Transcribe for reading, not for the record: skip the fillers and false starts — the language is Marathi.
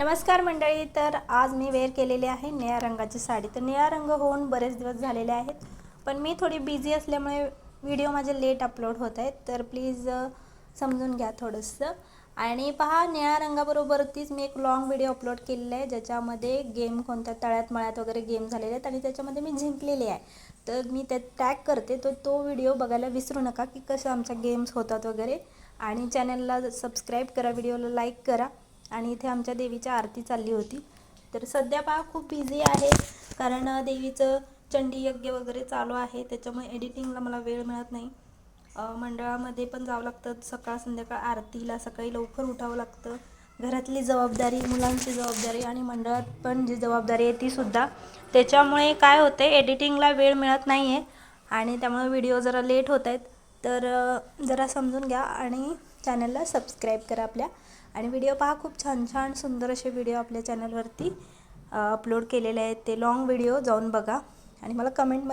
नमस्कार मंडळी, तर आज मी वेअर केलेली आहे निळ्या रंगाची साडी। तर निळा रंग होऊन बरेच दिवस झालेले आहेत, पण मी थोडी बिझी असल्यामुळे व्हिडिओ माझे लेट अपलोड होत आहेत, तर प्लीज समजून घ्या थोडंसं। आणि पहा, निळ्या रंगाबरोबरतीच मी एक लॉंग व्हिडिओ अपलोड केलेला आहे, ज्याच्यामध्ये गेम कोणत्या तळ्यात मळ्यात वगैरे गेम झालेले आहेत आणि त्याच्यामध्ये मी जिंकलेले आहे। तर मी त्यात टॅग करते, तर तो व्हिडिओ बघायला विसरू नका की कसं आमच्या गेम्स होतात वगैरे। आणि चॅनलला सबस्क्राईब करा, व्हिडिओला लाईक करा। आणि इथे आमच्या देवीची आरती चालली होती। तर सध्या पहा खूप बिझी आहे, कारण देवीचं चंडी यज्ञ वगैरे चालू आहे, त्याच्यामुळे एडिटिंगला मला वेळ मिळत नाही। मंडळामध्ये पण जावं लागतं, सकाळ संध्याकाळ आरतीला सकाळी लवकर उठावं लागतं। घरातली जबाबदारी, मुलांची जबाबदारी आणि मंडळात पण जी जबाबदारी आहे ती सुद्धा, त्याच्यामुळे काय होते एडिटिंगला वेळ मिळत नाही आहे आणि त्यामुळे व्हिडिओ जरा लेट होत आहेत। तर जरा समजून घ्या आणि चॅनलला सबस्क्राईब करा आपल्या। आणि व्हिडिओ पहा, खूप छान छान सुंदर असे व्हिडिओ आपल्या चॅनलवरती अपलोड केलेले आहेत, ते लॉंग व्हिडिओ जाऊन बघा आणि मला कमेंटमध्ये